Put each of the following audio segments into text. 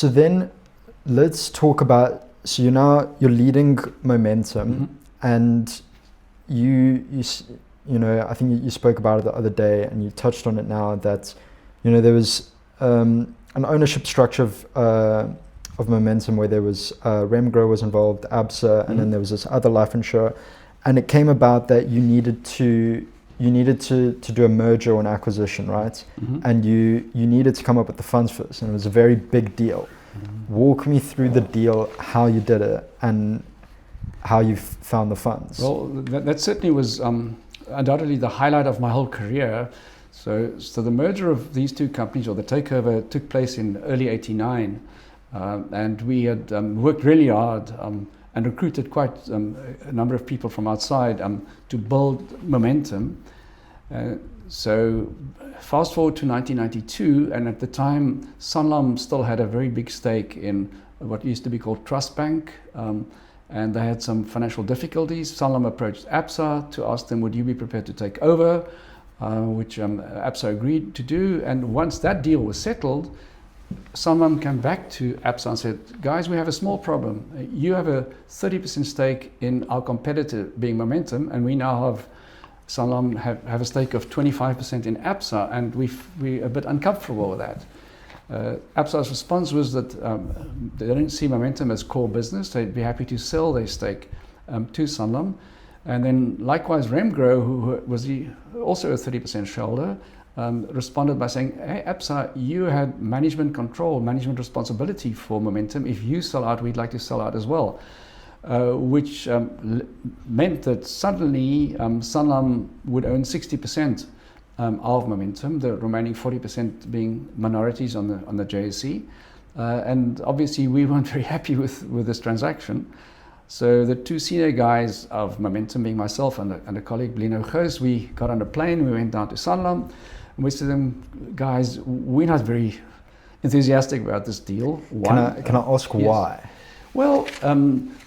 So then let's talk about, so you're leading Momentum, and you know, I think you spoke about it the other day and you touched on it now, that, you know, there was an ownership structure of Momentum where there was Remgro was involved, ABSA, and then there was this other life insurer, and it came about that you needed to do a merger or an acquisition, right? And you needed to come up with the funds first, and it was a very big deal. Walk me through the deal, how you did it, and how you found the funds. Well, that certainly was undoubtedly the highlight of my whole career. So the merger of these two companies, or the takeover, took place in early '89, and we had worked really hard and recruited quite a number of people from outside to build Momentum. So fast forward to 1992, and at the time Sanlam still had a very big stake in what used to be called Trust Bank, and they had some financial difficulties. Sanlam approached ABSA to ask them, would you be prepared to take over, which ABSA agreed to do. And once that deal was settled, Sanlam came back to ABSA and said, guys, we have a small problem. You have a 30% stake in our competitor being Momentum, and we now have Sanlam have a stake of 25% in ABSA, and we're a bit uncomfortable with that. ABSA's response was that they didn't see Momentum as core business. They'd be happy to sell their stake to Sanlam. And then likewise Remgro, who was also a 30% shareholder, responded by saying, hey ABSA, you had management control, management responsibility for Momentum. If you sell out, we'd like to sell out as well. Which meant that suddenly Sanlam would own 60% of Momentum, the remaining 40% being minorities on the JSE. And obviously we weren't very happy with this transaction. So the two senior guys of Momentum, being myself and a colleague, Blino Goos, we got on a plane, we went down to Sanlam, and we said to them, guys, we're not very enthusiastic about this deal. Can I ask why? Well,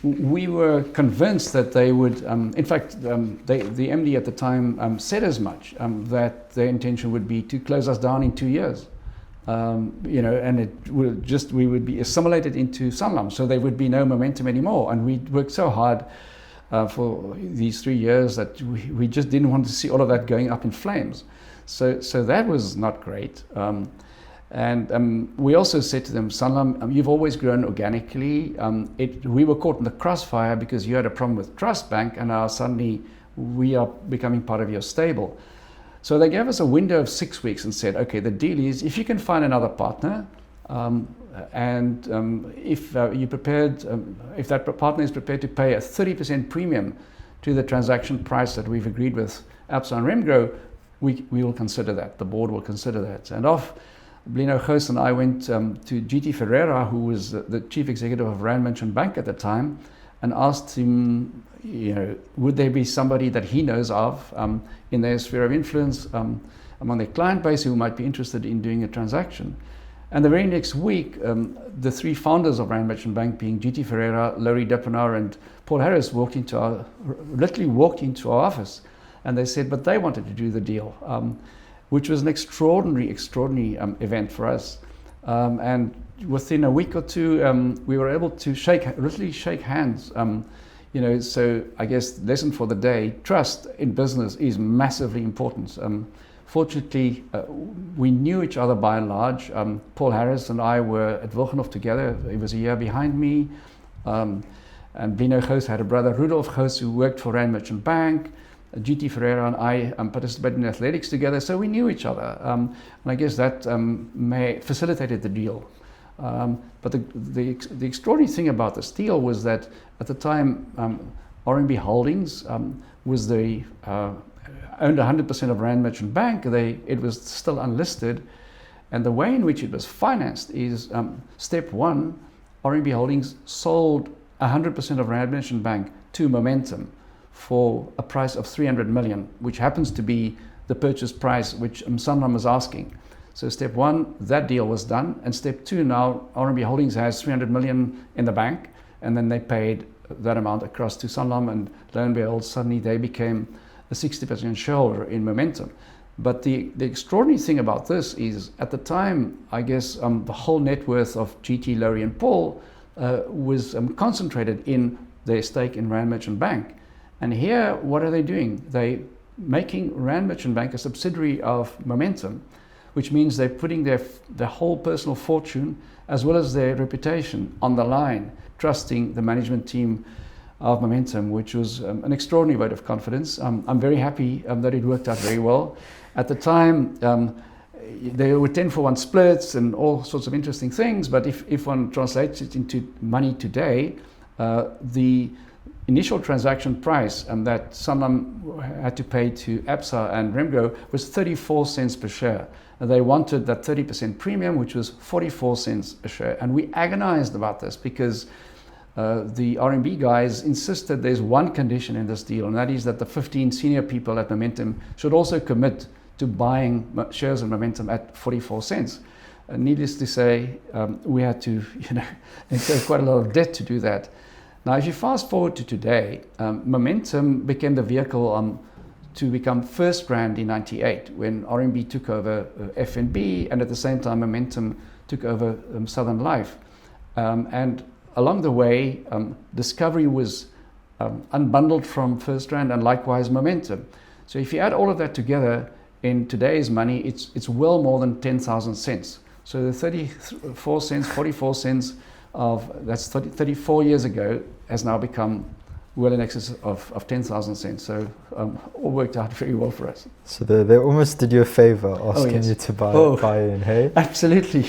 we were convinced that they would, in fact, the MD at the time said as much, that their intention would be to close us down in 2 years. You know, and we would be assimilated into Sanlam, so there would be no Momentum anymore. And we worked so hard for these 3 years that we just didn't want to see all of that going up in flames. So that was not great. And we also said to them, Sanlam, you've always grown organically. We were caught in the crossfire because you had a problem with Trust Bank, and now suddenly we are becoming part of your stable. So they gave us a window of 6 weeks and said, okay, the deal is if you can find another partner, and if you're prepared, if that partner is prepared to pay a 30% premium to the transaction price that we've agreed with ABSA and Remgro, we will consider that. The board will consider that. And Blino Goos and I went to GT Ferreira, who was the chief executive of Rand Merchant Bank at the time, and asked him, you know, would there be somebody that he knows of in their sphere of influence among their client base who might be interested in doing a transaction. And the very next week, the three founders of Rand Merchant Bank, being GT Ferreira, Laurie Dippenaar, and Paul Harris, literally walked into our office, and they said, but they wanted to do the deal. Which was an extraordinary event for us. And within a week or two, we were able to literally shake hands. You know, so I guess lesson for the day, trust in business is massively important. Fortunately, we knew each other by and large. Paul Harris and I were at Wilgenhof together. He was a year behind me. And Blino Goos had a brother, Rudolf Goos, who worked for Rand Merchant Bank. GT Ferreira and I participated in athletics together, so we knew each other. And I guess that facilitated the deal. But the extraordinary thing about this deal was that at the time, RMB Holdings was owned 100% of Rand Merchant Bank. It was still unlisted, and the way in which it was financed is step one, RMB Holdings sold 100% of Rand Merchant Bank to Momentum for a price of 300 million, which happens to be the purchase price which Sanlam was asking. So step one, that deal was done. And step two, now RMB Holdings has 300 million in the bank, and then they paid that amount across to Sanlam, and lo and behold, suddenly they became a 60% shareholder in Momentum. But the extraordinary thing about this is, at the time, I guess the whole net worth of GT, Laurie and Paul was concentrated in their stake in Rand Merchant Bank. And here, what are they doing? They're making Rand Merchant Bank a subsidiary of Momentum, which means they're putting their whole personal fortune as well as their reputation on the line, trusting the management team of Momentum, which was an extraordinary vote of confidence. I'm very happy that it worked out very well. At the time, there were 10-for-1 splits and all sorts of interesting things, but if one translates it into money today, the initial transaction price that Sanlam had to pay to Absa and Remgro was 34 cents per share. And they wanted that 30% premium, which was 44 cents a share. And we agonized about this because the RMB guys insisted there's one condition in this deal, and that is that the 15 senior people at Momentum should also commit to buying shares of Momentum at 44 cents. Needless to say, we had to incur quite a lot of debt to do that. Now, if you fast forward to today, Momentum became the vehicle to become FirstRand in '98 when RMB took over FNB, and at the same time Momentum took over Southern Life. And along the way, Discovery was unbundled from FirstRand, and likewise Momentum. So if you add all of that together in today's money, it's well more than 10,000 cents. So the 34 cents, 44 cents that's 34 years ago has now become well in excess of 10,000 cents. So all worked out very well for us. So they almost did you a favor asking you to buy in, hey? Absolutely.